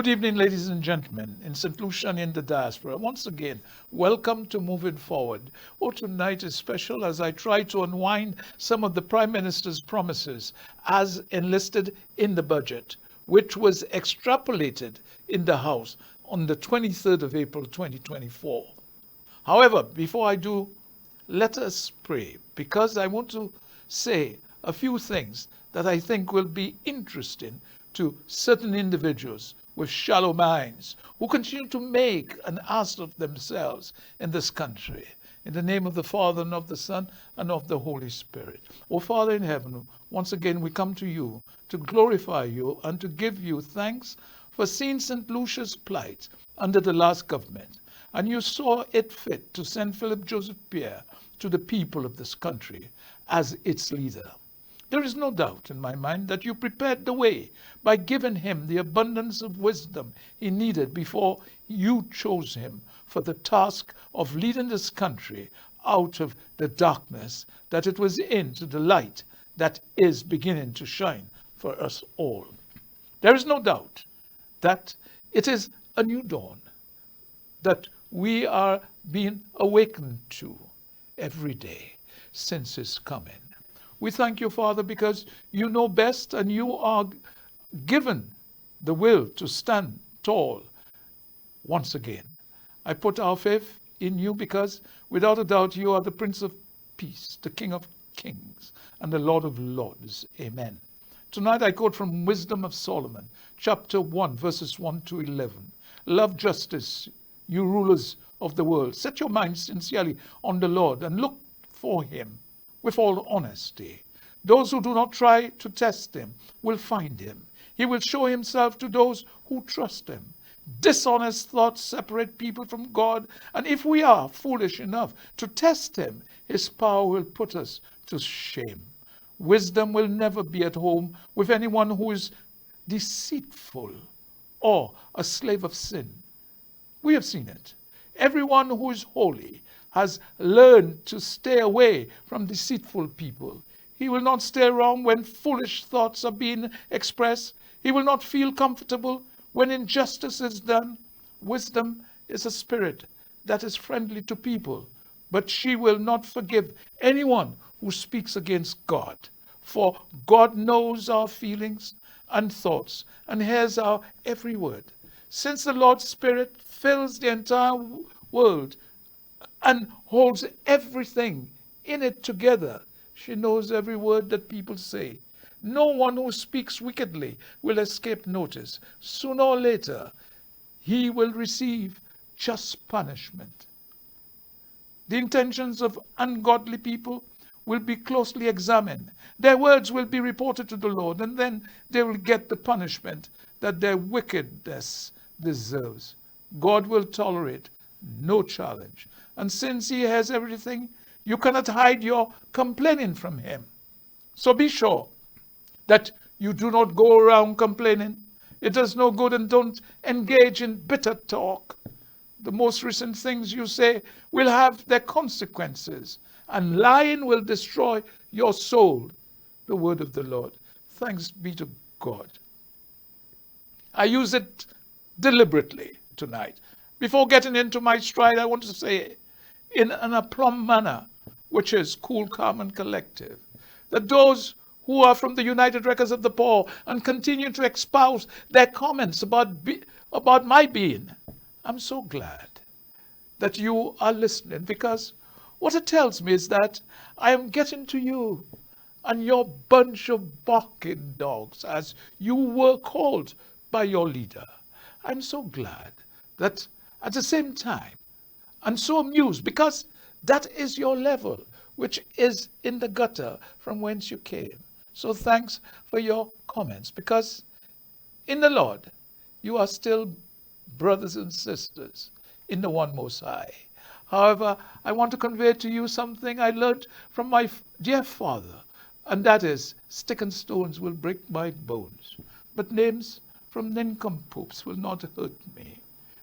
Good evening, ladies and gentlemen, in St. Lucia and in the diaspora. Once again, welcome to Moving Forward. Oh, tonight is special as I try to unwind some of the Prime Minister's promises as enlisted in the budget, which was extrapolated in the House on the 23rd of April 2024. However, before I do, let us pray, because I want to say a few things that I think will be interesting to certain individuals with shallow minds who continue to make an ass of themselves in this country. In the name of the Father, and of the Son, and of the Holy Spirit. O Father in heaven, once again we come to you to glorify you and to give you thanks for seeing St. Lucia's plight under the last government. And you saw it fit to send Philip Joseph Pierre to the people of this country as its leader. There is no doubt in my mind that you prepared the way by giving him the abundance of wisdom he needed before you chose him for the task of leading this country out of the darkness that it was in to the light that is beginning to shine for us all. There is no doubt that it is a new dawn that we are being awakened to every day since his coming. We thank you, Father, because you know best and you are given the will to stand tall once again. I put our faith in you because without a doubt you are the Prince of Peace, the King of Kings, and the Lord of Lords. Amen. Tonight I quote from Wisdom of Solomon, chapter 1, verses 1 to 11. Love justice, you rulers of the world. Set your minds sincerely on the Lord and look for him with all honesty. Those who do not try to test him will find him. He will show himself to those who trust him. Dishonest thoughts separate people from God, and if we are foolish enough to test him, his power will put us to shame. Wisdom will never be at home with anyone who is deceitful or a slave of sin. We have seen it. Everyone who is holy has learned to stay away from deceitful people. He will not stay around when foolish thoughts are being expressed. He will not feel comfortable when injustice is done. Wisdom is a spirit that is friendly to people, but she will not forgive anyone who speaks against God. For God knows our feelings and thoughts and hears our every word. Since the Lord's Spirit fills the entire world and holds everything in it together, she knows every word that people say. No one who speaks wickedly will escape notice. Sooner or later, he will receive just punishment. The intentions of ungodly people will be closely examined. Their words will be reported to the Lord, and then they will get the punishment that their wickedness deserves. God will tolerate no challenge. And since he has everything, you cannot hide your complaining from him. So be sure that you do not go around complaining. It does no good, and don't engage in bitter talk. The most recent things you say will have their consequences, and lying will destroy your soul. The word of the Lord. Thanks be to God. I use it deliberately tonight. Before getting into my stride, I want to say in an aplomb manner, which is cool, calm, and collective, that those who are from the United Records of the Poor and continue to espouse their comments about my being, I'm so glad that you are listening, because what it tells me is that I am getting to you and your bunch of barking dogs, as you were called by your leader. I'm so glad that at the same time, I'm so amused, because that is your level, which is in the gutter from whence you came. So thanks for your comments, because in the Lord, you are still brothers and sisters in the one Most High. However, I want to convey to you something I learned from my dear father, and that is, stick and stones will break my bones, but names from nincompoops will not hurt me,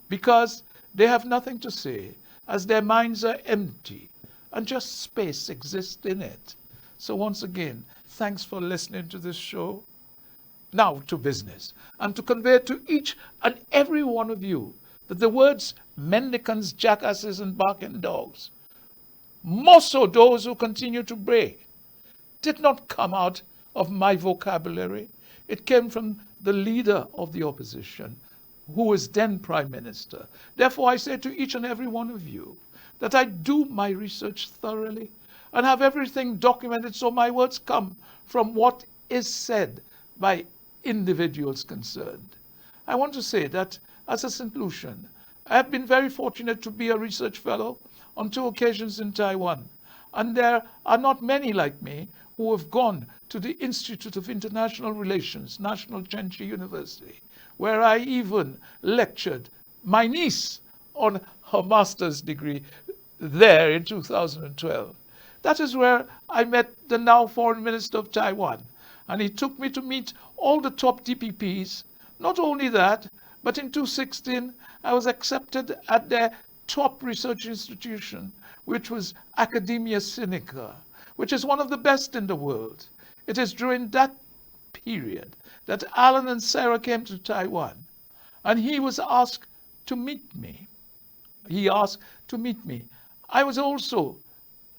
because they have nothing to say, as their minds are empty and just space exists in it. So once again, thanks for listening to this show. Now to business, and to convey to each and every one of you that the words mendicants, jackasses, and barking dogs, more so those who continue to bray, did not come out of my vocabulary. It came from the leader of the opposition, who was then Prime Minister. Therefore, I say to each and every one of you that I do my research thoroughly and have everything documented so my words come from what is said by individuals concerned. I want to say that as a St. Lucian, I have been very fortunate to be a research fellow on 2 occasions in Taiwan. And there are not many like me who have gone to the Institute of International Relations, National Chenchi University, where I even lectured my niece on her master's degree there in 2012. That is where I met the now Foreign Minister of Taiwan, and he took me to meet all the top DPPs. Not only that, but in 2016, I was accepted at their top research institution, which was Academia Sinica, which is one of the best in the world. It is during that period that Alan and Sarah came to Taiwan, and he was asked to meet me. He asked to meet me. I was also,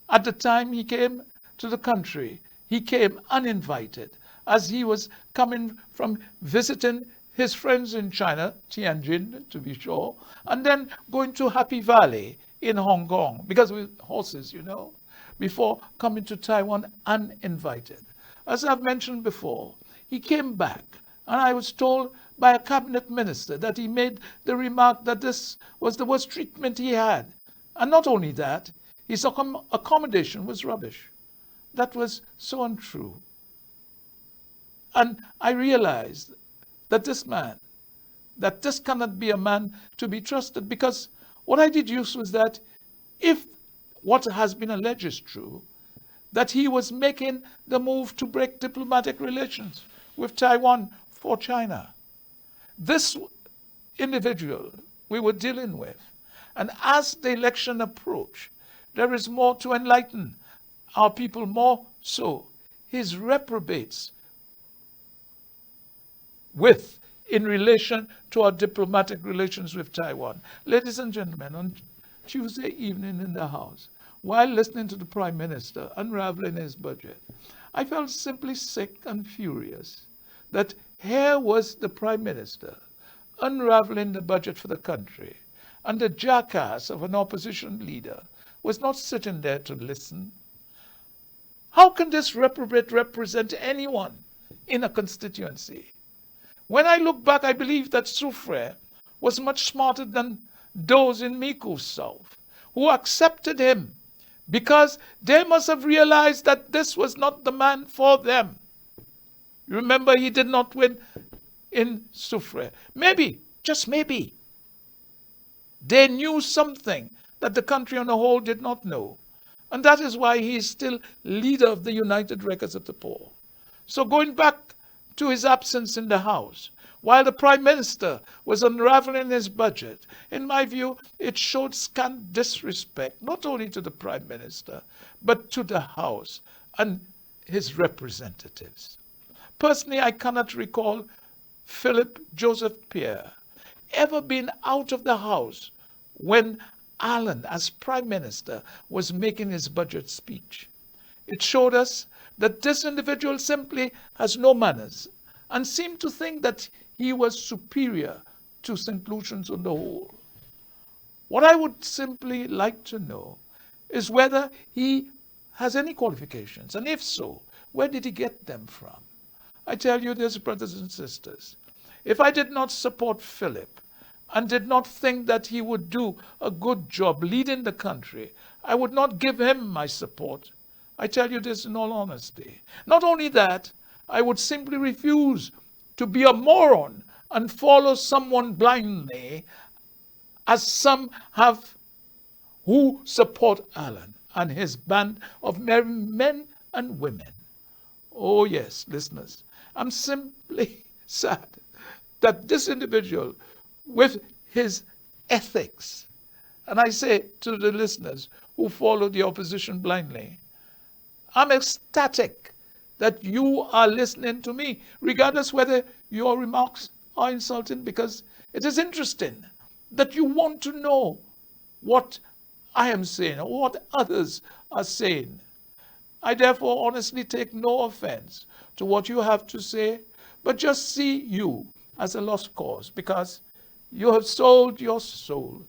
at the time he came to the country, he came uninvited, as he was coming from visiting his friends in China, Tianjin to be sure, and then going to Happy Valley in Hong Kong, because with horses, you know, before coming to Taiwan uninvited. As I've mentioned before, he came back, and I was told by a cabinet minister that he made the remark that this was the worst treatment he had. And not only that, his accommodation was rubbish. That was so untrue. And I realized that this cannot be a man to be trusted, because what I deduced was that if what has been alleged is true, that he was making the move to break diplomatic relations with Taiwan for China. This individual we were dealing with, and as the election approached, there is more to enlighten our people, more so his reprobates in relation to our diplomatic relations with Taiwan. Ladies and gentlemen, on Tuesday evening in the House, while listening to the Prime Minister unraveling his budget, I felt simply sick and furious that here was the Prime Minister unraveling the budget for the country, and the jackass of an opposition leader was not sitting there to listen. How can this reprobate represent anyone in a constituency? When I look back, I believe that Soufriere was much smarter than those in Mico's South, who accepted him because they must have realized that this was not the man for them. You remember, he did not win in Soufriere. Maybe, just maybe, they knew something that the country on the whole did not know. And that is why he is still leader of the United Records of the Poor. So going back to his absence in the House, while the Prime Minister was unraveling his budget, in my view, it showed scant disrespect, not only to the Prime Minister, but to the House and his representatives. Personally, I cannot recall Philip Joseph Pierre ever being out of the House when Alan, as Prime Minister, was making his budget speech. It showed us that this individual simply has no manners and seemed to think that he was superior to St. Lucians on the whole. What I would simply like to know is whether he has any qualifications, and if so, where did he get them from? I tell you this, brothers and sisters, if I did not support Philip and did not think that he would do a good job leading the country, I would not give him my support. I tell you this in all honesty. Not only that, I would simply refuse to be a moron and follow someone blindly, as some have who support Alan and his band of men and women. Oh yes, listeners, I'm simply sad that this individual, with his ethics, and I say to the listeners who follow the opposition blindly, I'm ecstatic that you are listening to me, regardless whether your remarks are insulting, because it is interesting that you want to know what I am saying or what others are saying. I therefore honestly take no offense to what you have to say, but just see you as a lost cause, because you have sold your soul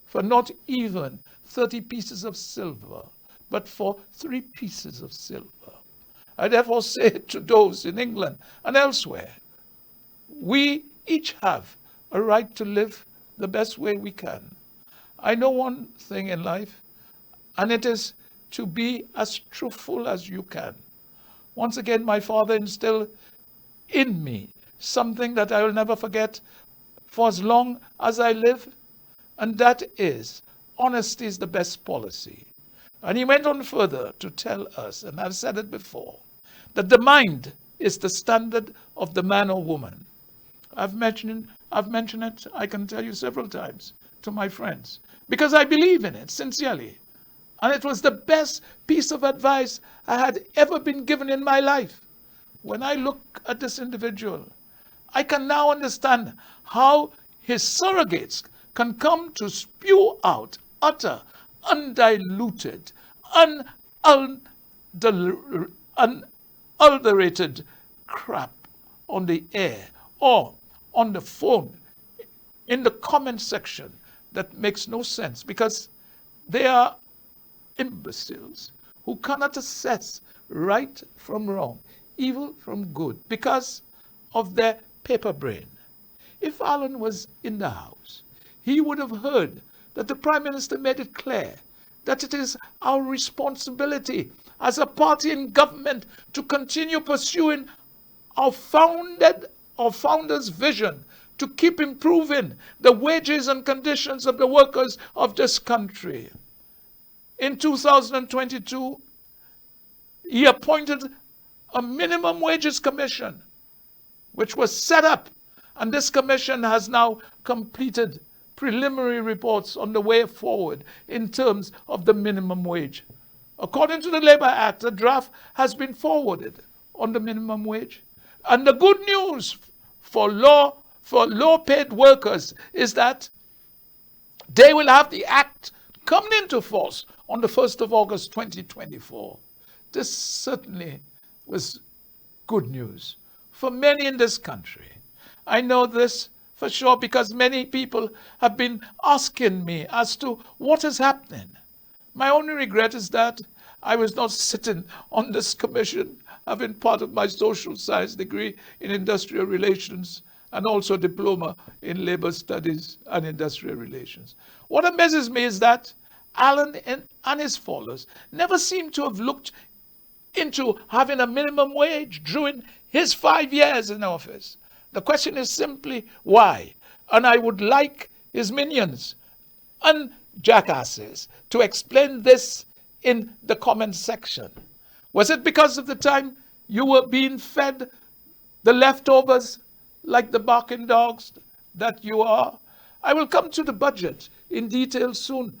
for not even 30 pieces of silver, but for 3 pieces of silver. I therefore say to those in England and elsewhere, we each have a right to live the best way we can. I know one thing in life, and it is to be as truthful as you can. Once again, my father instilled in me something that I will never forget for as long as I live, and that is, honesty is the best policy. And he went on further to tell us, and I've said it before, that the mind is the standard of the man or woman. I've mentioned it, I can tell you several times, to my friends, because I believe in it sincerely. And it was the best piece of advice I had ever been given in my life. When I look at this individual, I can now understand how his surrogates can come to spew out utter, undiluted, unadulterated crap on the air or on the phone in the comment section that makes no sense, because they are imbeciles who cannot assess right from wrong, evil from good, because of their paper brain. If Alan was in the House, he would have heard that the Prime Minister made it clear that it is our responsibility as a party in government to continue pursuing our founders' vision to keep improving the wages and conditions of the workers of this country. In 2022, he appointed a minimum wages commission, which was set up, and this commission has now completed preliminary reports on the way forward in terms of the minimum wage. According to the Labour Act, a draft has been forwarded on the minimum wage. And the good news for low-paid workers is that they will have the act coming into force on the 1st of August 2024. This certainly was good news for many in this country. I know this for sure because many people have been asking me as to what is happening. My only regret is that I was not sitting on this commission, having part of my social science degree in industrial relations and also a diploma in labor studies and industrial relations. What amazes me is that Alan and his followers never seem to have looked into having a minimum wage during his 5 years in office. The question is simply why? And I would like his minions and jackasses to explain this in the comment section. Was it because of the time you were being fed the leftovers like the barking dogs that you are? I will come to the budget in detail soon.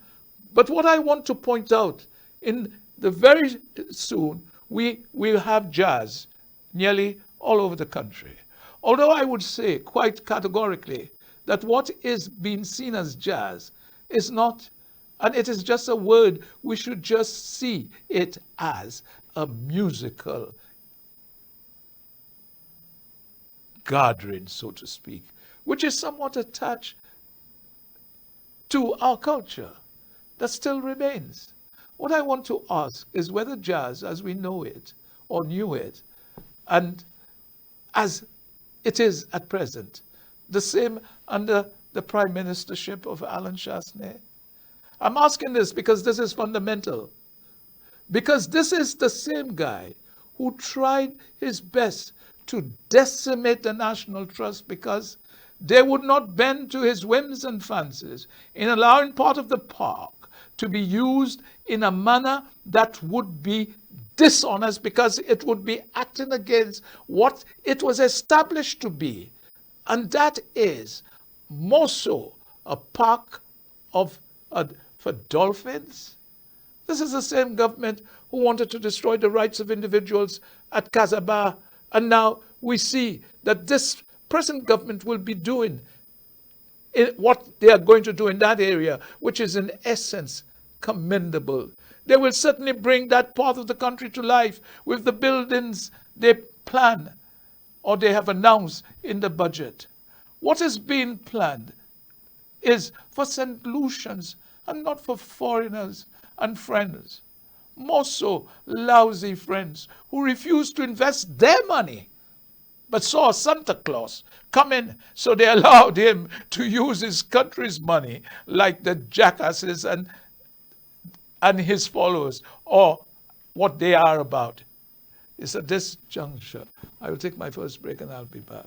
But what I want to point out, in the very soon, we will have jazz nearly all over the country. Although I would say quite categorically that what is being seen as jazz is not, and it is just a word, we should just see it as a musical gathering, so to speak, which is somewhat attached to our culture that still remains. What I want to ask is whether jazz as we know it or knew it, and as it is at present, the same under the Prime Ministership of Alan Chastanet. I'm asking this because this is fundamental. Because this is the same guy who tried his best to decimate the National Trust because they would not bend to his whims and fancies in allowing part of the park to be used in a manner that would be dishonest, because it would be acting against what it was established to be. And that is more so a park for dolphins. This is the same government who wanted to destroy the rights of individuals at Kazaba, and now we see that this present government will be doing what they are going to do in that area, which is in essence commendable. They will certainly bring that part of the country to life with the buildings they plan or they have announced in the budget. What is being planned is for St. Lucians and not for foreigners and friends. More so, lousy friends who refuse to invest their money but saw Santa Claus come in, so they allowed him to use his country's money like the jackasses and his followers, or what they are about. It's at this juncture. I will take my first break and I'll be back.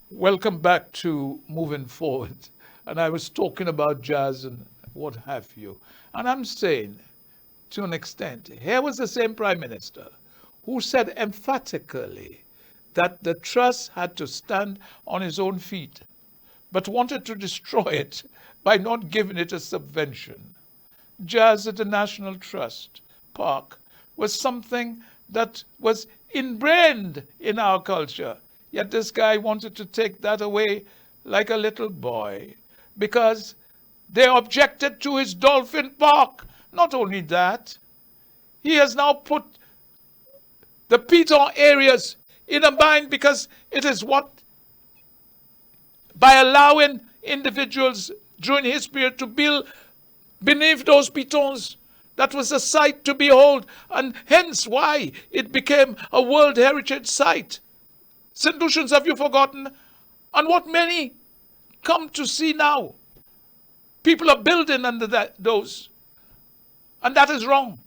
Welcome back to Moving Forward. And I was talking about jazz and what have you. And I'm saying, to an extent, here was the same Prime Minister who said emphatically that the trust had to stand on its own feet, but wanted to destroy it by not giving it a subvention. Jazz at the National Trust Park was something that was ingrained in our culture. Yet this guy wanted to take that away like a little boy because they objected to his Dolphin Park. Not only that, he has now put the Piton areas in a bind because it is what, by allowing individuals during his period to build beneath those pitons, that was a sight to behold, and hence why it became a World Heritage Site. St. Lucians, have you forgotten? And what many come to see now. People are building under those. And that is wrong.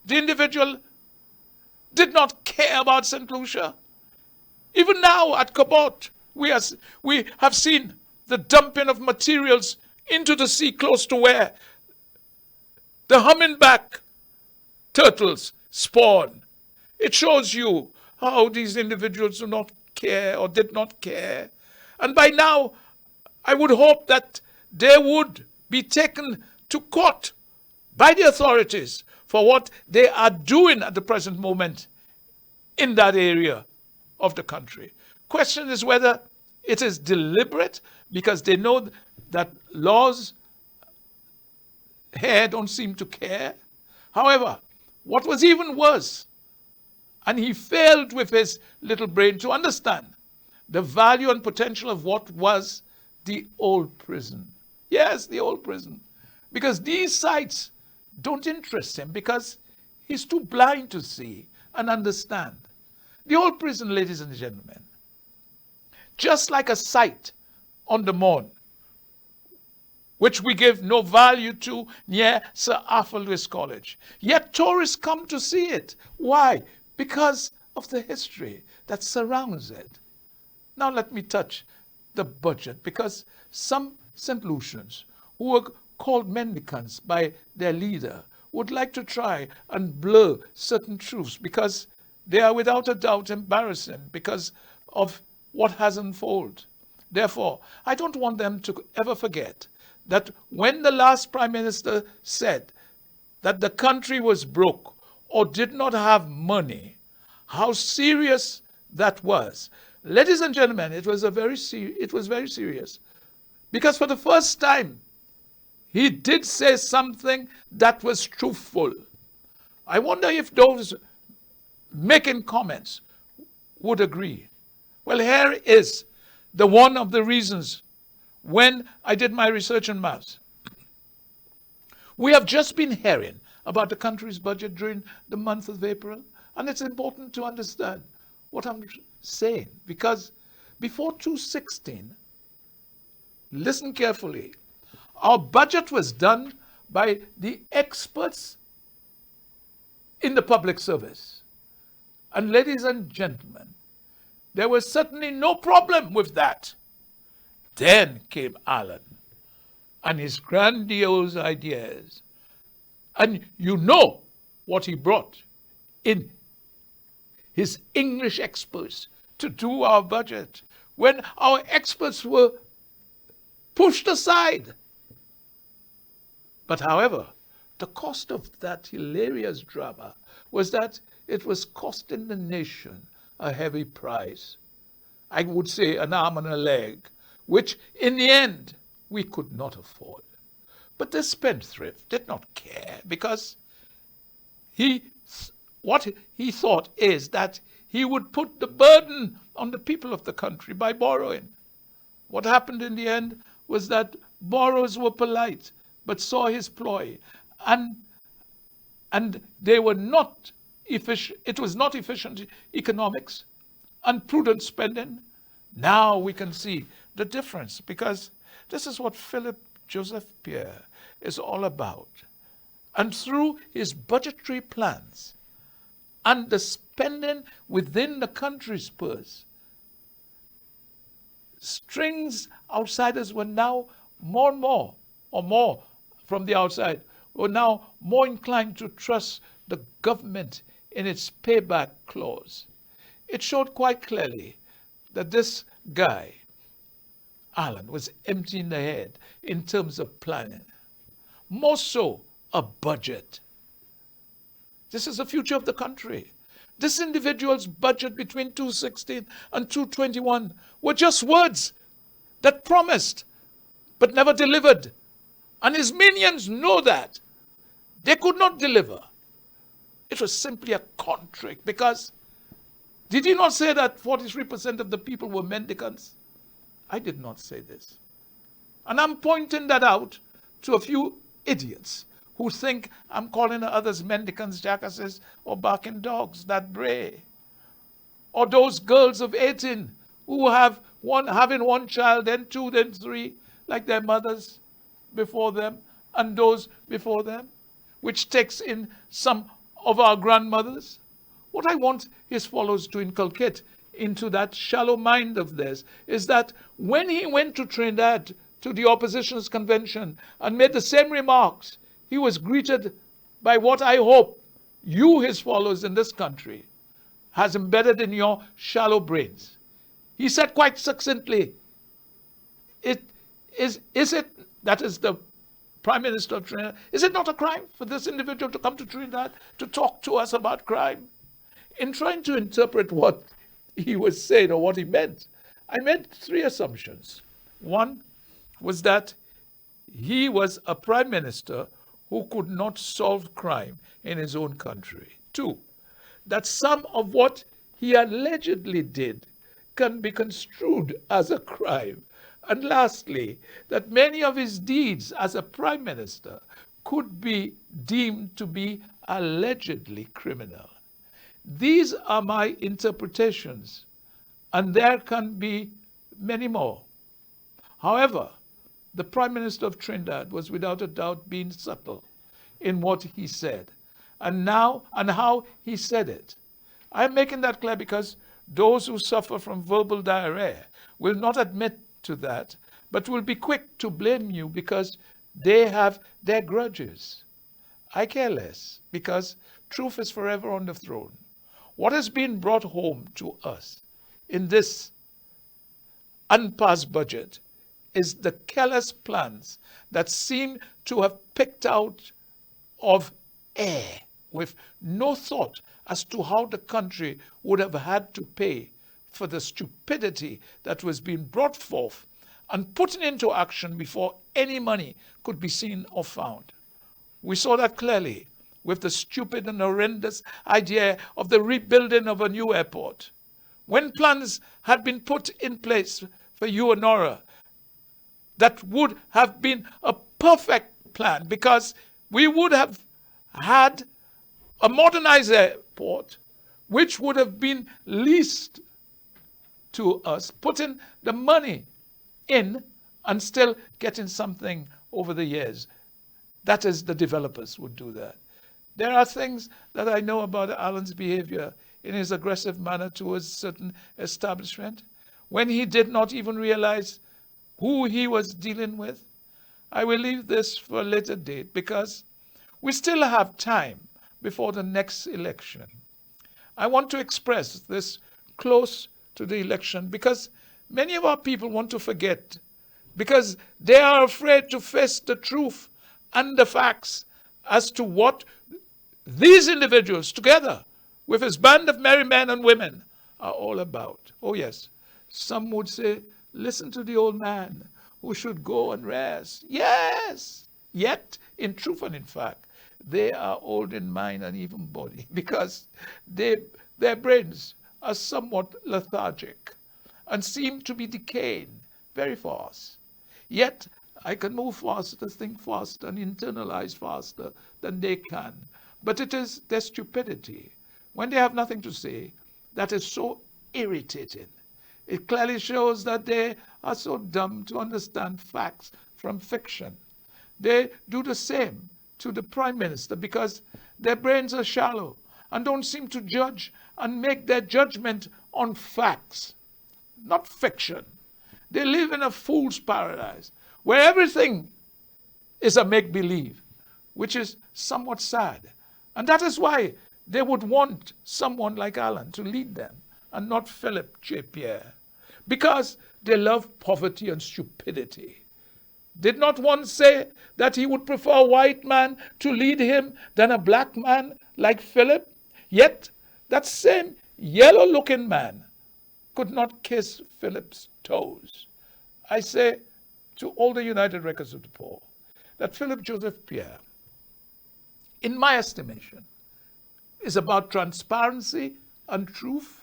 The individual did not care about St. Lucia. Even now at Cabot, we have seen the dumping of materials into the sea close to where the hummingback turtles spawn. It shows you how these individuals do not care or did not care. And by now, I would hope that they would be taken to court by the authorities for what they are doing at the present moment in that area of the country. Question is whether it is deliberate because they know that laws here don't seem to care. However, what was even worse, and he failed with his little brain to understand the value and potential of what was the old prison. Yes, the old prison. Because these sites don't interest him because he's too blind to see and understand. The old prison, ladies and gentlemen, just like a site on the Mon, which we give no value to near Sir Arthur Lewis College. Yet tourists come to see it. Why? Because of the history that surrounds it. Now let me touch the budget, because some St. Lucians who were called mendicants by their leader would like to try and blur certain truths because they are without a doubt embarrassing because of what has unfolded. Therefore, I don't want them to ever forget that when the last Prime Minister said that the country was broke or did not have money, how serious that was. Ladies and gentlemen, it was very serious. Because for the first time, he did say something that was truthful. I wonder if those making comments would agree. Well, here is one of the reasons when I did my research on maths. We have just been hearing about the country's budget during the month of April, and it's important to understand what I'm saying, because before 2016, listen carefully, our budget was done by the experts in the public service. And ladies and gentlemen, there was certainly no problem with that. Then came Allen and his grandiose ideas. And you know what he brought in his English experts to do our budget when our experts were pushed aside. But however, the cost of that hilarious drama was that it was costing the nation a heavy price. I would say an arm and a leg, which in the end we could not afford. But the spendthrift did not care, because what he thought is that he would put the burden on the people of the country by borrowing. What happened in the end was that borrowers were polite, but saw his ploy, and they were not efficient. It was not efficient economics and prudent spending. Now we can see the difference, because this is what Philip Joseph Pierre is all about. And through his budgetary plans and the spending within the country's purse, strings outsiders were now more and more, or more from the outside, were now more inclined to trust the government in its payback clause. It showed quite clearly that this guy, Allen, was empty in the head in terms of planning. More so, a budget. This is the future of the country. This individual's budget between 2016 and 2021 were just words that promised but never delivered. And his minions know that. They could not deliver. It was simply a con trick, because did he not say that 43% of the people were mendicants? I did not say this. And I'm pointing that out to a few idiots who think I'm calling others mendicants, jackasses, or barking dogs that bray. Or those girls of 18 who have having one child, then two, then three, like their mothers before them, and those before them, which takes in some of our grandmothers. What I want his followers to inculcate into that shallow mind of theirs is that when he went to Trinidad to the opposition's convention and made the same remarks, he was greeted by what I hope you, his followers in this country, has embedded in your shallow brains. He said quite succinctly, is it, that is the Prime Minister of Trinidad, is it not a crime for this individual to come to Trinidad to talk to us about crime? In trying to interpret what he was saying or what he meant, I made three assumptions. One was that he was a prime minister who could not solve crime in his own country. Two, that some of what he allegedly did can be construed as a crime. And lastly, that many of his deeds as a prime minister could be deemed to be allegedly criminal. These are my interpretations, and there can be many more. However, the Prime Minister of Trinidad was without a doubt being subtle in what he said, and how he said it. I'm making that clear because those who suffer from verbal diarrhea will not admit to that, but will be quick to blame you because they have their grudges. I care less, because truth is forever on the throne. What has been brought home to us in this unpassed budget is the careless plans that seem to have picked out of air, with no thought as to how the country would have had to pay for the stupidity that was being brought forth and put into action before any money could be seen or found. We saw that clearly with the stupid and horrendous idea of the rebuilding of a new airport. When plans had been put in place for UNORA, that would have been a perfect plan, because we would have had a modernized airport which would have been leased to us, putting the money in and still getting something over the years. That is, the developers would do that. There are things that I know about Alan's behavior in his aggressive manner towards certain establishment when he did not even realize who he was dealing with. I will leave this for a later date because we still have time before the next election. I want to express this close to the election because many of our people want to forget because they are afraid to face the truth and the facts as to what these individuals, together with his band of merry men and women, are all about. Oh yes, some would say, listen to the old man who should go and rest. Yes, yet in truth and in fact, they are old in mind and even body because their brains are somewhat lethargic and seem to be decaying very fast. Yet I can move faster, think faster, and internalize faster than they can. But it is their stupidity, when they have nothing to say, that is so irritating. It clearly shows that they are so dumb to understand facts from fiction. They do the same to the Prime Minister because their brains are shallow and don't seem to judge and make their judgment on facts, not fiction. They live in a fool's paradise where everything is a make-believe, which is somewhat sad. And that is why they would want someone like Alan to lead them and not Philip J. Pierre, because they love poverty and stupidity. Did not one say that he would prefer a white man to lead him than a black man like Philip? Yet that same yellow-looking man could not kiss Philip's toes. I say to all the United Records of the Poor that Philip Joseph Pierre, in my estimation, is about transparency and truth,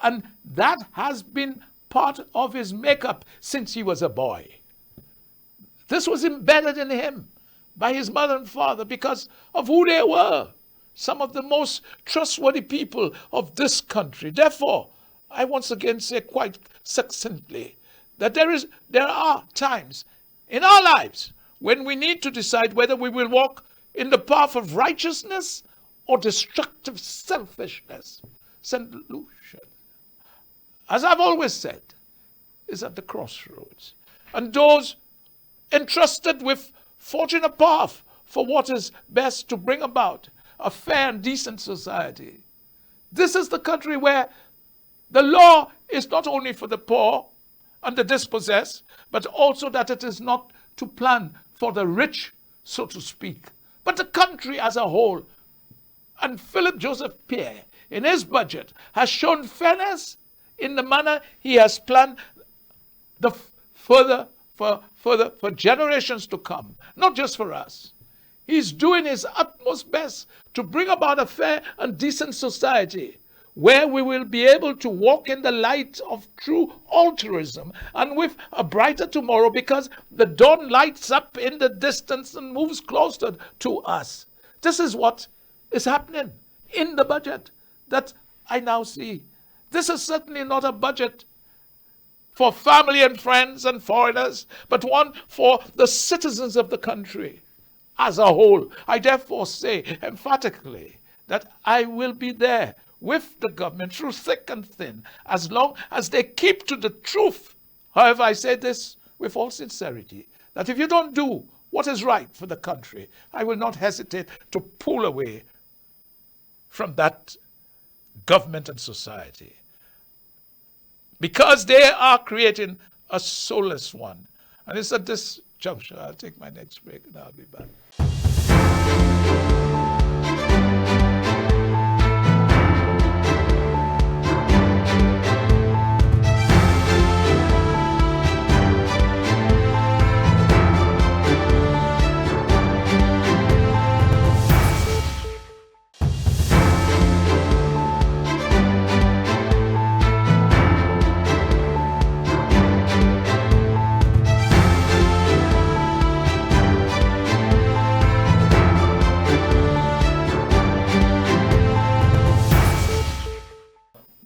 and that has been part of his makeup since he was a boy. This was embedded in him by his mother and father because of who they were, some of the most trustworthy people of this country. Therefore, I once again say quite succinctly that there are times in our lives when we need to decide whether we will walk in the path of righteousness or destructive selfishness. St. Lucian, as I've always said, is at the crossroads. And those entrusted with forging a path for what is best to bring about a fair and decent society. This is the country where the law is not only for the poor and the dispossessed, but also that it is not to plan for the rich, so to speak, but the country as a whole. And Philip Joseph Pierre, in his budget, has shown fairness in the manner he has planned for generations to come, not just for us. He's doing his utmost best to bring about a fair and decent society where we will be able to walk in the light of true altruism and with a brighter tomorrow because the dawn lights up in the distance and moves closer to us. This is what is happening in the budget that I now see. This is certainly not a budget for family and friends and foreigners, but one for the citizens of the country as a whole. I therefore say emphatically that I will be there with the government through thick and thin, as long as they keep to the truth. However, I say this with all sincerity, that if you don't do what is right for the country, I will not hesitate to pull away from that government and society, because they are creating a soulless one. And it's at this juncture, I'll take my next break and I'll be back.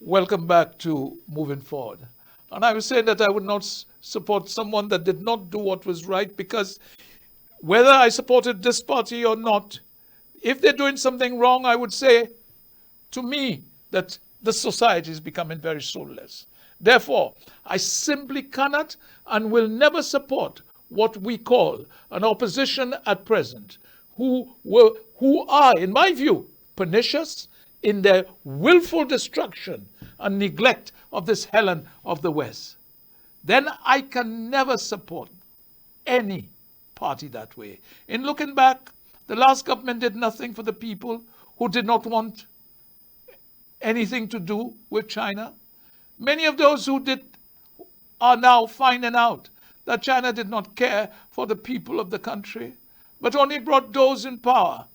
Welcome back to Moving Forward. And I was saying that I would not support someone that did not do what was right because Whether I supported this party or not, if they're doing something wrong, I would say to me that the society is becoming very soulless. Therefore, I simply cannot and will never support what we call an opposition at present, who are, in my view, pernicious in their willful destruction and neglect of this Helen of the West. Then I can never support any party that way. In looking back, the last government did nothing for the people who did not want anything to do with China. Many of those who did are now finding out that China did not care for the people of the country, but only brought those in power,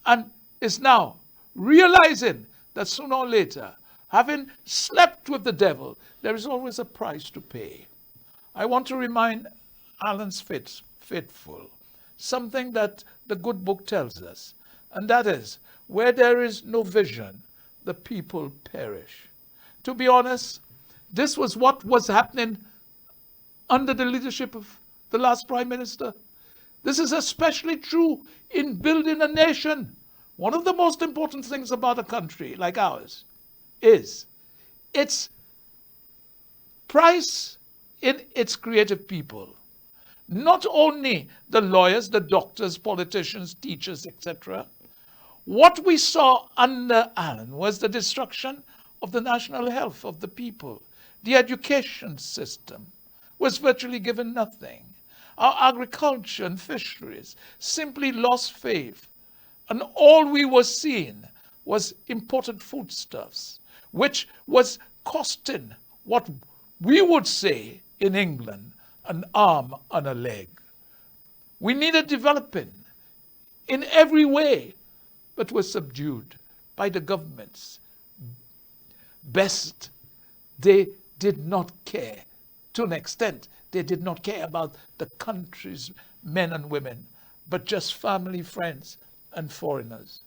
and is now realizing that sooner or later, having slept with the devil, there is always a price to pay. I want to remind Alan's faithful something that the good book tells us, and that is, where there is no vision, the people perish. To be honest, this was what was happening under the leadership of the last Prime Minister. This is especially true in building a nation. One of the most important things about a country like ours is its price in its creative people. Not only the lawyers, the doctors, politicians, teachers, etc. What we saw under Alan was the destruction of the national health of the people. The education system was virtually given nothing. Our agriculture and fisheries simply lost faith. And all we were seeing was imported foodstuffs, which was costing what we would say in England an arm and a leg. We needed developing in every way, but were subdued by the governments. Best, they did not care. To an extent, they did not care about the country's men and women, but just family, friends, and foreigners.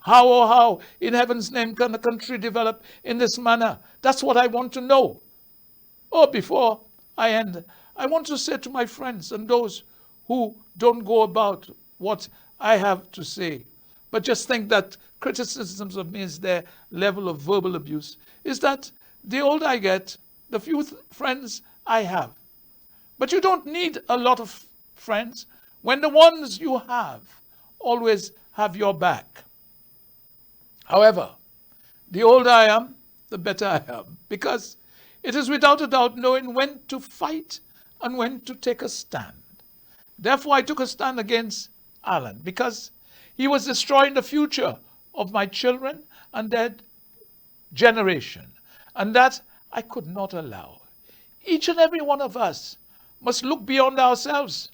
How in heaven's name can a country develop in this manner? That's what I want to know. Oh, before I end, I want to say to my friends and those who don't go about what I have to say, but just think that criticisms of me is their level of verbal abuse, is that the older I get, the few friends I have. But you don't need a lot of friends when the ones you have always have your back. However, the older I am, the better I am, because it is without a doubt knowing when to fight and when to take a stand. Therefore, I took a stand against Alan, because he was destroying the future of my children and their generation, and that I could not allow. Each and every one of us must look beyond ourselves.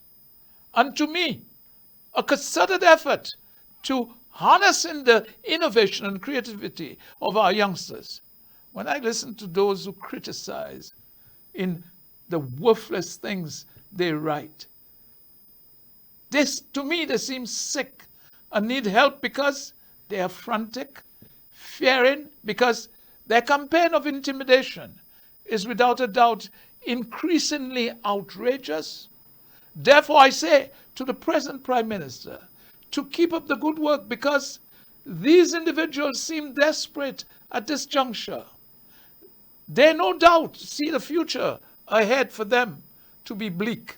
And to me, a concerted effort to harnessing the innovation and creativity of our youngsters. When I listen to those who criticize in the worthless things they write, to me, they seem sick and need help because they are frantic, fearing, because their campaign of intimidation is without a doubt increasingly outrageous. Therefore, I say to the present Prime Minister to keep up the good work, because these individuals seem desperate at this juncture. They no doubt see the future ahead for them to be bleak.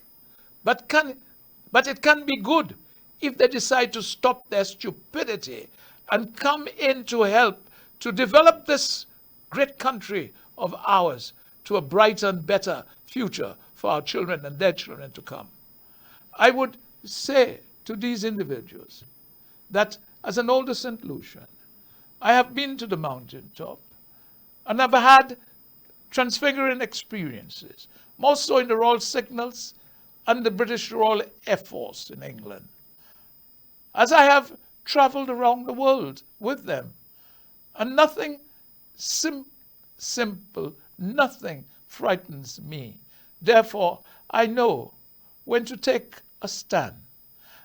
But it can be good if they decide to stop their stupidity and come in to help to develop this great country of ours to a brighter and better future for our children and their children to come. I would say to these individuals that as an older St. Lucian, I have been to the mountaintop and I've had transfiguring experiences, more so in the Royal Signals and the British Royal Air Force in England. As I have traveled around the world with them, and nothing simple, nothing frightens me. Therefore, I know when to take a stand.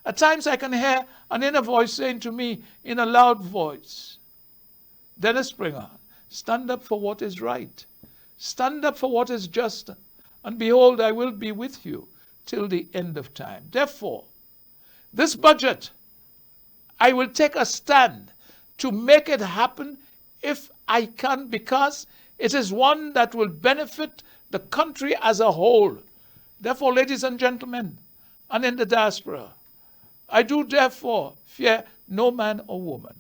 At times I can hear an inner voice saying to me in a loud voice, Dennis Springer, stand up for what is right. Stand up for what is just. And behold, I will be with you till the end of time. Therefore, This budget, I will take a stand to make it happen if I can, because it is one that will benefit the country as a whole. Therefore, ladies and gentlemen, and in the diaspora, I do therefore fear no man or woman,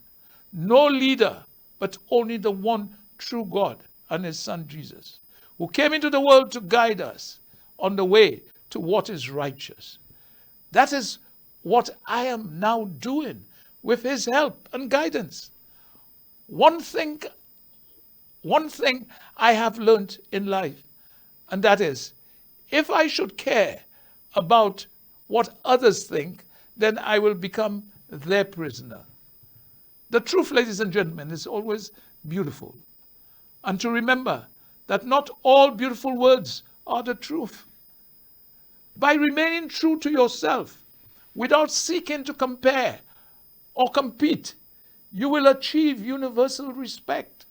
no leader, but only the one true God and his Son Jesus, who came into the world to guide us on the way to what is righteous. That is what I am now doing with his help and guidance. One thing I have learned in life, and that is, if I should care about what others think, then I will become their prisoner. The truth, ladies and gentlemen, is always beautiful. And to remember that not all beautiful words are the truth. By remaining true to yourself, without seeking to compare or compete, you will achieve universal respect.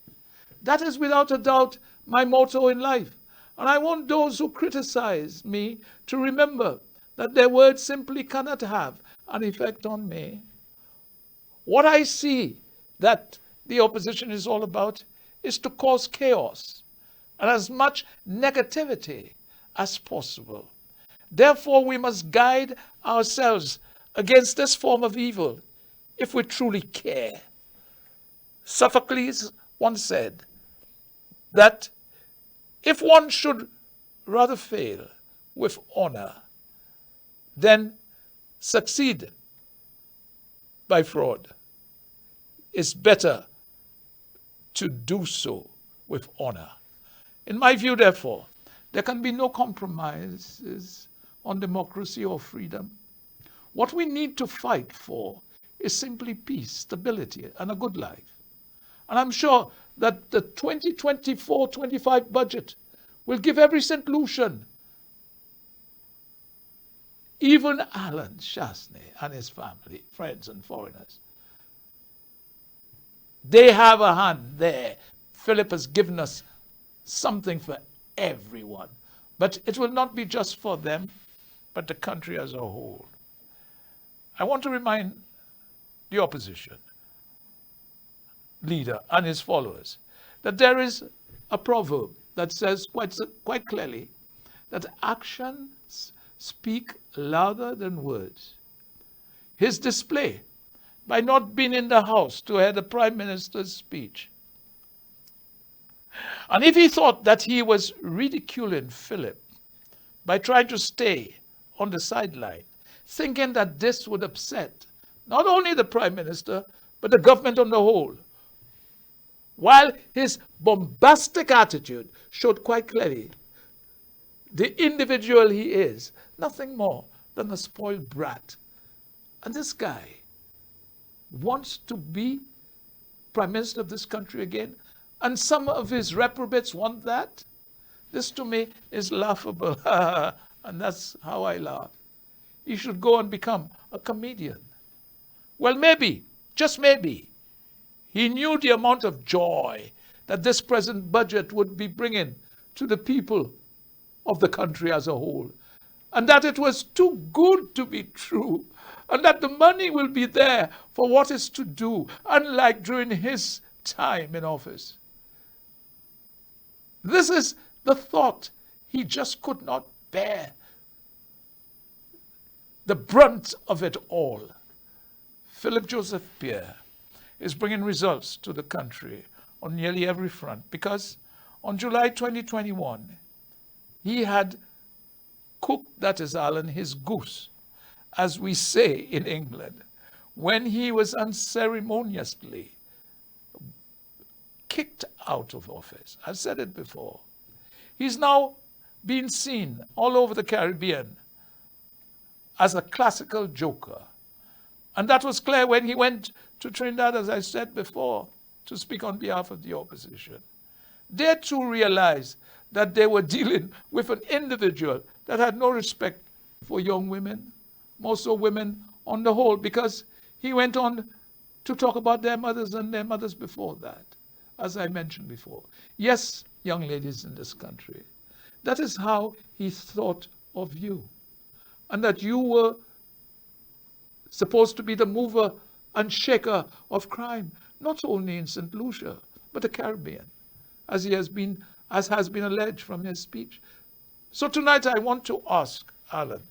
That is without a doubt my motto in life. And I want those who criticize me to remember that their words simply cannot have an effect on me. What I see that the opposition is all about is to cause chaos and as much negativity as possible. Therefore, we must guide ourselves against this form of evil if we truly care. Sophocles once said that if one should rather fail with honor than succeed by fraud, it's better to do so with honor. In my view, therefore, there can be no compromises on democracy or freedom. What we need to fight for is simply peace, stability, and a good life. And I'm sure that the 2024-25 budget will give every St. Lucian, even Alan Shastney and his family, friends and foreigners. They have a hand there. Philip has given us something for everyone. But it will not be just for them, but the country as a whole. I want to remind the opposition leader and his followers that there is a proverb that says quite clearly that actions speak louder than words. His display by not being in the house to hear the Prime Minister's speech. And if he thought that he was ridiculing Philip by trying to stay on the sideline, thinking that this would upset not only the Prime Minister, but the government on the whole, while his bombastic attitude showed quite clearly the individual he is, nothing more than a spoiled brat. And this guy wants to be Prime Minister of this country again, and some of his reprobates want that. This to me is laughable, and that's how I laugh. He should go and become a comedian. Well, maybe, just maybe, he knew the amount of joy that this present budget would be bringing to the people of the country as a whole, and that it was too good to be true, and that the money will be there for what is to do, unlike during his time in office. This is the thought he just could not bear. The brunt of it all. Philip Joseph Pierre is bringing results to the country on nearly every front, because on July 2021, he had cooked, that is Alan, his goose, as we say in England, when he was unceremoniously kicked out of office. I've said it before. He's now being seen all over the Caribbean as a classical joker. And that was clear when he went to Trinidad, as I said before, to speak on behalf of the opposition. They too realized that they were dealing with an individual that had no respect for young women, more so women on the whole, because he went on to talk about their mothers and their mothers before that, as I mentioned before. Yes, young ladies in this country, that is how he thought of you, and that you were supposed to be the mover and shaker of crime, not only in St. Lucia, but the Caribbean, as has been alleged from his speech. So tonight I want to ask Alan,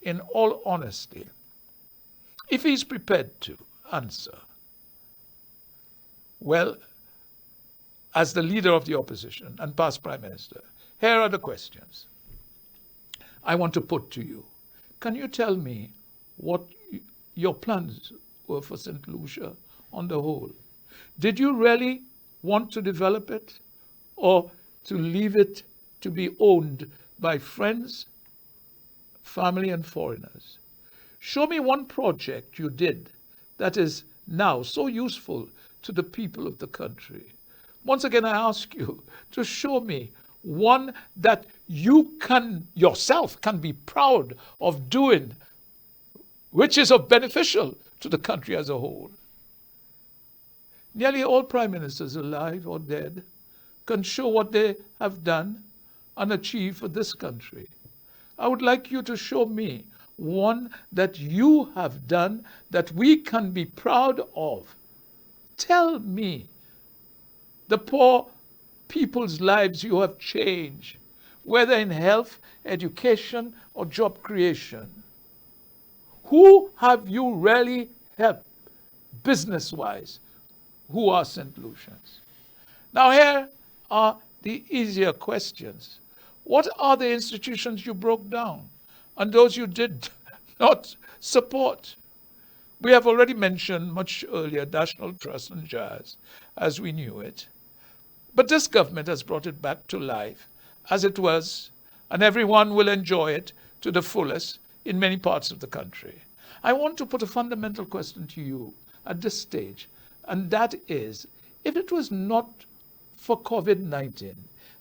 in all honesty, if he's prepared to answer. Well, as the leader of the opposition and past Prime Minister, here are the questions I want to put to you. Can you tell me what your plans were for St. Lucia on the whole? Did you really want to develop it, or to leave it to be owned by friends, family, and foreigners? Show me one project you did that is now so useful to the people of the country. Once again, I ask you to show me one that you yourself can be proud of doing, which is of beneficial to the country as a whole. Nearly all prime ministers, alive or dead, can show what they have done and achieved for this country. I would like you to show me one that you have done that we can be proud of. Tell me the poor people's lives you have changed, whether in health, education, or job creation. Who have you really helped business-wise? Who are St. Lucians? Now here are the easier questions. What are the institutions you broke down and those you did not support? We have already mentioned much earlier National Trust and JAS as we knew it. But this government has brought it back to life as it was, and everyone will enjoy it to the fullest in many parts of the country. I want to put a fundamental question to you at this stage, and that is, if it was not for COVID-19,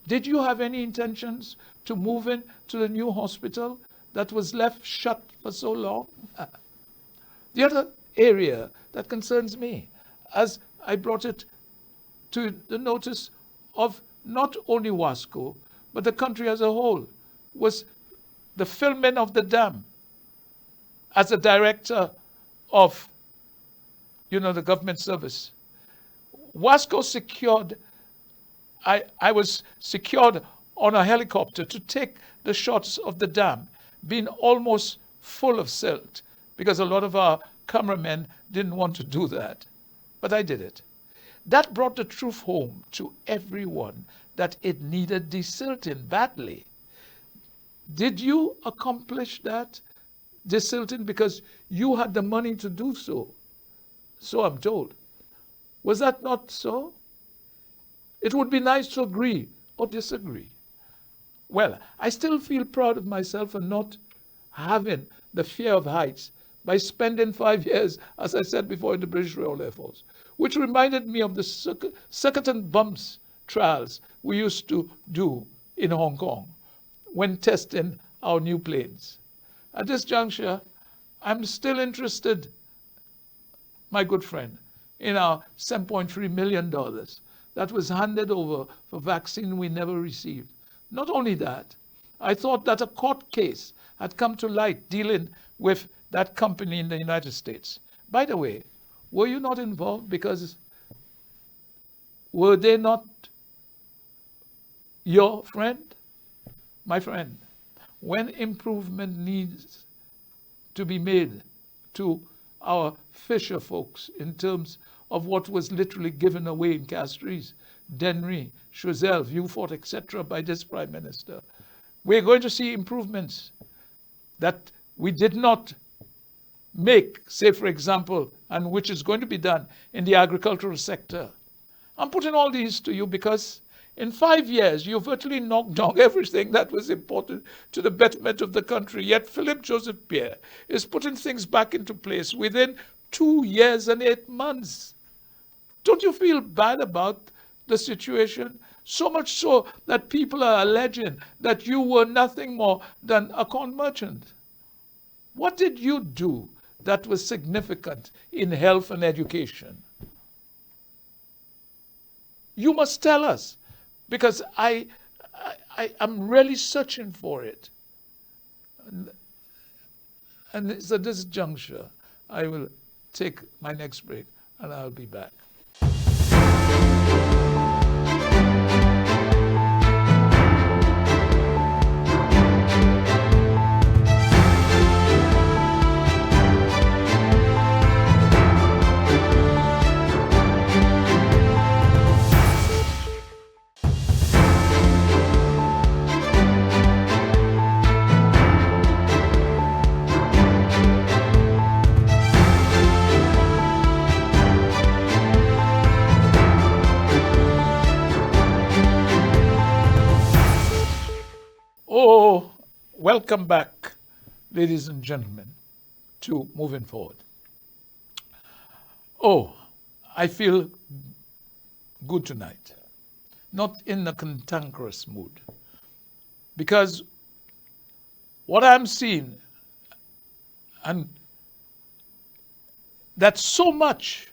did you have any intentions to move in to the new hospital that was left shut for so long? The other area that concerns me, as I brought it to the notice of not only Wasco, but the country as a whole, was the filming of the dam. As a director of, the government service, Wasco secured, I was secured on a helicopter to take the shots of the dam, being almost full of silt, because a lot of our cameramen didn't want to do that. But I did it. That brought the truth home to everyone that it needed desilting badly. Did you accomplish that desilting because you had the money to do so? So I'm told. Was that not so? It would be nice to agree or disagree. Well, I still feel proud of myself for not having the fear of heights by spending 5 years, as I said before, in the British Royal Air Force, which reminded me of the circuit and bumps trials we used to do in Hong Kong when testing our new planes. At this juncture, I'm still interested, my good friend, in our $7.3 million that was handed over for vaccine we never received. Not only that, I thought that a court case had come to light dealing with that company in the United States. By the way, were you not involved? Because were they not your friend? My friend, when improvement needs to be made to our fisher folks in terms of what was literally given away in Castries, Dennery, Choiseul, Vieux Fort, etc. by this Prime Minister, we're going to see improvements that we did not make, say, for example, and which is going to be done in the agricultural sector. I'm putting all these to you because in 5 years, you virtually knocked down everything that was important to the betterment of the country. Yet Philippe Joseph Pierre is putting things back into place within 2 years and 8 months. Don't you feel bad about the situation? So much so that people are alleging that you were nothing more than a corn merchant. What did you do that was significant in health and education? You must tell us, because I'm really searching for it. And it's at this juncture I will take my next break and I'll be back. Oh, welcome back, ladies and gentlemen, to Moving Forward. Oh, I feel good tonight, not in a cantankerous mood, because what I'm seeing, and that so much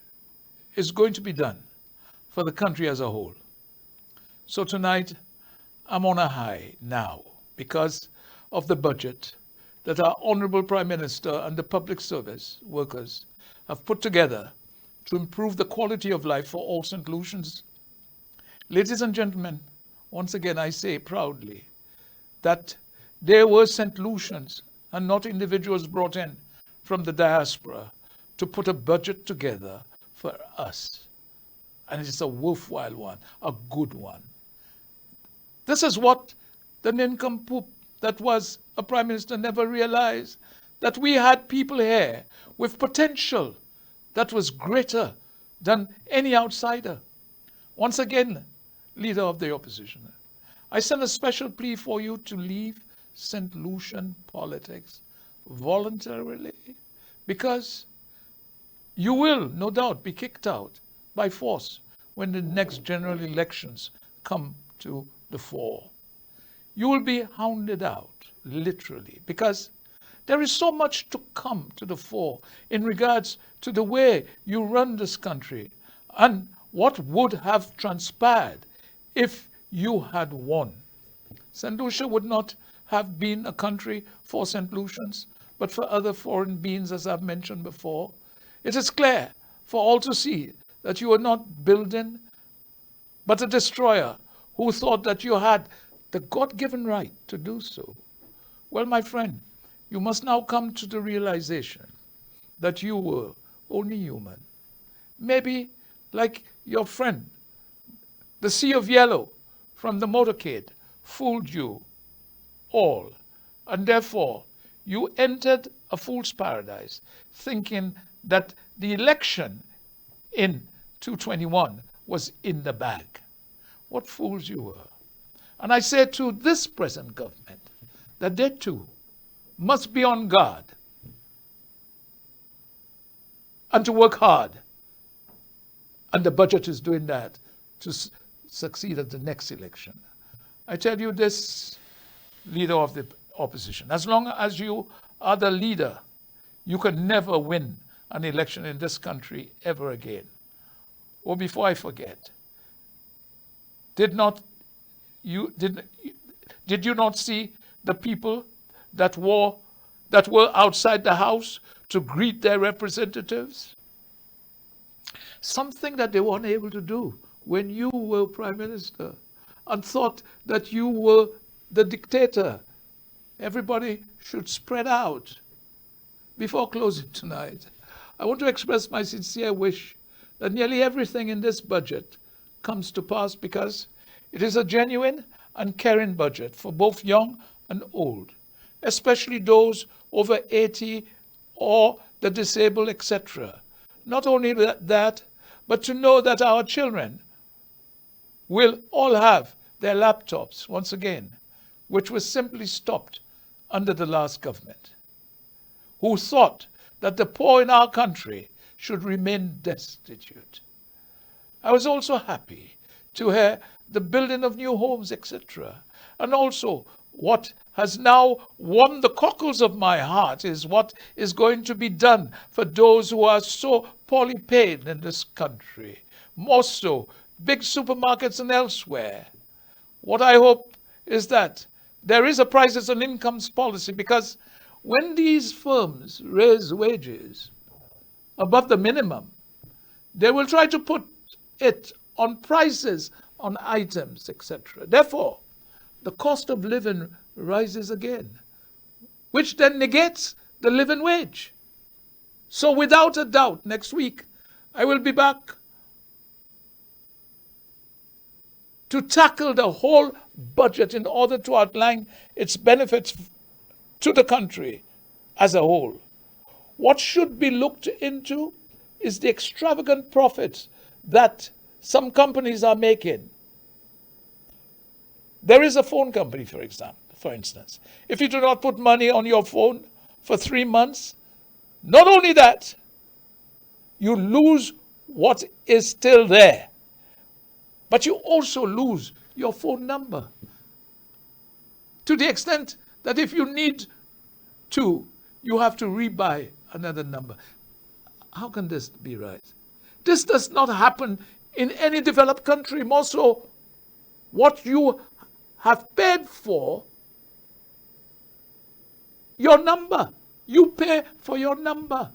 is going to be done for the country as a whole. So tonight, I'm on a high now because of the budget that our Honorable Prime Minister and the public service workers have put together to improve the quality of life for all St. Lucians. Ladies and gentlemen, once again I say proudly that there were St. Lucians and not individuals brought in from the diaspora to put a budget together for us. And it's a worthwhile one, a good one. This is what the nincompoop that was a prime minister never realized, that we had people here with potential that was greater than any outsider. Once again, leader of the opposition, I send a special plea for you to leave St. Lucian politics voluntarily, because you will no doubt be kicked out by force when the next general elections come to the fore. You will be hounded out, literally, because there is so much to come to the fore in regards to the way you run this country and what would have transpired if you had won. St. Lucia would not have been a country for St. Lucians, but for other foreign beings, as I've mentioned before. It is clear for all to see that you are not building, but a destroyer who thought that you had the God-given right to do so. Well, my friend, you must now come to the realization that you were only human. Maybe like your friend, the sea of yellow from the motorcade fooled you all, and therefore you entered a fool's paradise thinking that the election in 221 was in the bag. What fools you were. And I say to this present government that they too must be on guard and to work hard. And the budget is doing that to succeed at the next election. I tell you this, leader of the opposition, as long as you are the leader, you can never win an election in this country ever again. Or before I forget, did you not see the people that were outside the house to greet their representatives? Something that they weren't able to do when you were prime minister and thought that you were the dictator. Everybody should spread out. Before closing tonight, I want to express my sincere wish that nearly everything in this budget comes to pass, because it is a genuine and caring budget for both young and old, especially those over 80 or the disabled, etc. Not only that, but to know that our children will all have their laptops once again, which was simply stopped under the last government, who thought that the poor in our country should remain destitute. I was also happy to hear the building of new homes, etc. And also, what has now warmed the cockles of my heart is what is going to be done for those who are so poorly paid in this country, more so big supermarkets and elsewhere. What I hope is that there is a prices and incomes policy, because when these firms raise wages, above the minimum, they will try to put it on prices on items, etc. Therefore, the cost of living rises again, which then negates the living wage. So without a doubt, next week, I will be back to tackle the whole budget in order to outline its benefits to the country as a whole. What should be looked into is the extravagant profits that some companies are making. There is a phone company, for instance. If you do not put money on your phone for 3 months, not only that, you lose what is still there, but you also lose your phone number. To the extent that if you need to, you have to rebuy another number. How can this be right? This does not happen in any developed country. More so, what you have paid for, your number. You pay for your number.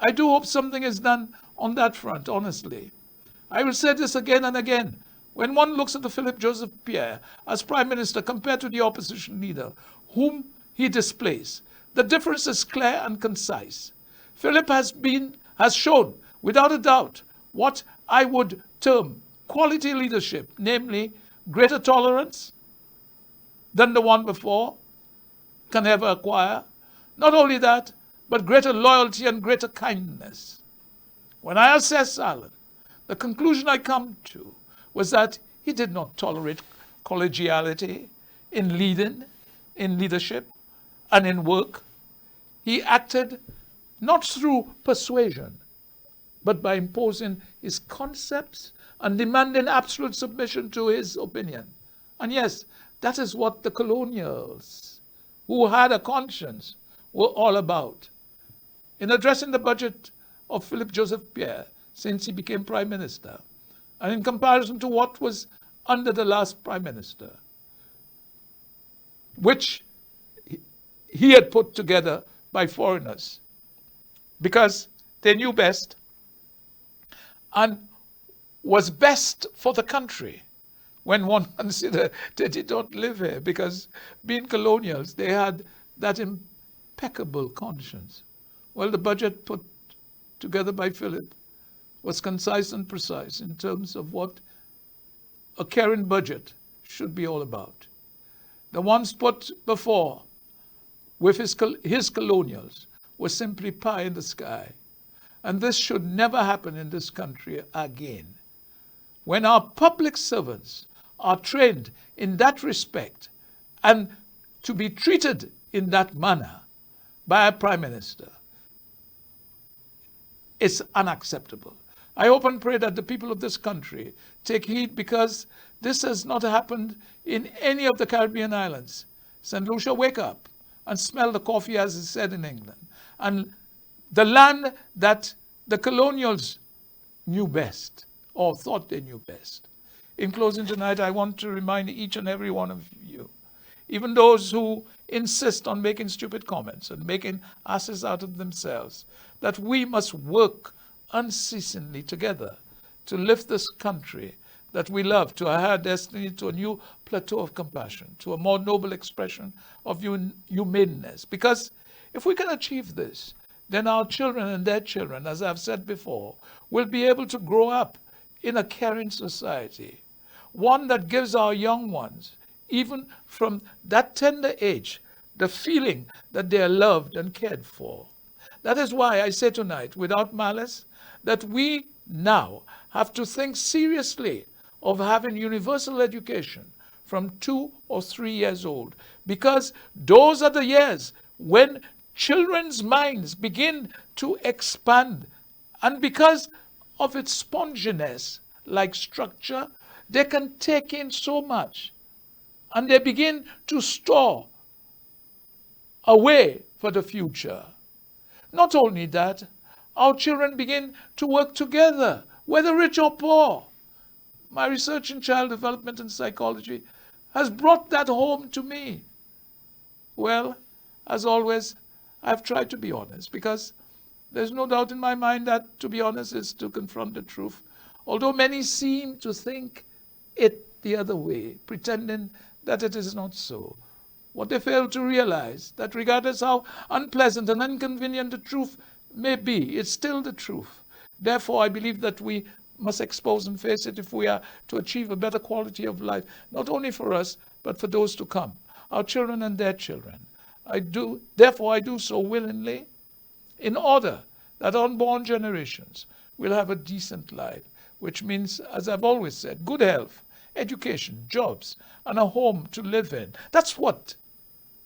I do hope something is done on that front, honestly. I will say this again and again. When one looks at the Philip Joseph Pierre as Prime Minister compared to the opposition leader, whom he displays, the difference is clear and concise. Philip has shown, without a doubt, what I would term quality leadership, namely greater tolerance than the one before can ever acquire. Not only that, but greater loyalty and greater kindness. When I assess Alan, the conclusion I come to was that he did not tolerate collegiality in leading, in leadership, and in work. He acted not through persuasion, but by imposing his concepts and demanding absolute submission to his opinion. And yes, that is what the colonials, who had a conscience, were all about. In addressing the budget of Philip Joseph Pierre since he became Prime Minister, and in comparison to what was under the last Prime Minister, which he had put together by foreigners, because they knew best and was best for the country when one considered that they don't live here, because being colonials, they had that impeccable conscience. Well, the budget put together by Philip was concise and precise in terms of what a caring budget should be all about. The ones put before with his colonials was simply pie in the sky. And this should never happen in this country again. When our public servants are trained in that respect and to be treated in that manner by a Prime Minister, it's unacceptable. I hope and pray that the people of this country take heed, because this has not happened in any of the Caribbean islands. St. Lucia, wake up and smell the coffee, as is said in England. And the land that the colonials knew best, or thought they knew best. In closing tonight, I want to remind each and every one of you, even those who insist on making stupid comments and making asses out of themselves, that we must work unceasingly together to lift this country that we love to a higher destiny, to a new plateau of compassion, to a more noble expression of humanness. Because if we can achieve this, then our children and their children, as I've said before, will be able to grow up in a caring society, one that gives our young ones, even from that tender age, the feeling that they are loved and cared for. That is why I say tonight, without malice, that we now have to think seriously of having universal education from 2 or 3 years old, because those are the years when children's minds begin to expand, and because of its sponginess like structure, they can take in so much, and they begin to store away for the future. Not only that, our children begin to work together, whether rich or poor. My research in child development and psychology has brought that home to me. Well, as always, I've tried to be honest, because There's no doubt in my mind that, to be honest, is to confront the truth. Although many seem to think it the other way, pretending that it is not so. What they fail to realize, that regardless how unpleasant and inconvenient the truth may be, it's still the truth. Therefore, I believe that we must expose and face it if we are to achieve a better quality of life, not only for us, but for those to come, our children and their children. Therefore, I do so willingly, in order that unborn generations will have a decent life, which means, as I've always said, good health, education, jobs, and a home to live in. That's what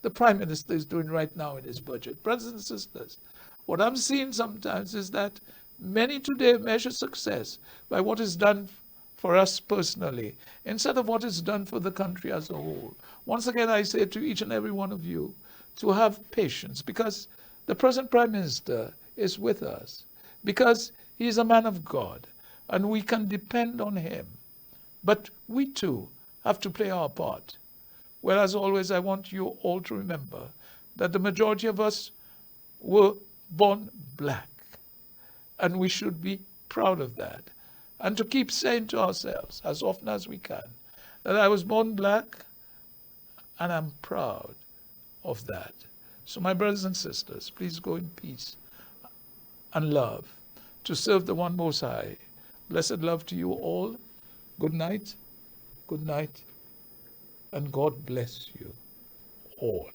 the Prime Minister is doing right now in his budget. Brothers and sisters, what I'm seeing sometimes is that many today measure success by what is done for us personally, instead of what is done for the country as a whole. Once again, I say to each and every one of you to have patience, because the present Prime Minister is with us, because he is a man of God, and we can depend on him. But we too have to play our part. Well, as always, I want you all to remember that the majority of us were born black, and we should be proud of that. And to keep saying to ourselves as often as we can that I was born black and I'm proud of that. So my brothers and sisters, please go in peace and love to serve the one Most High. Blessed love to you all. Good night, and God bless you all.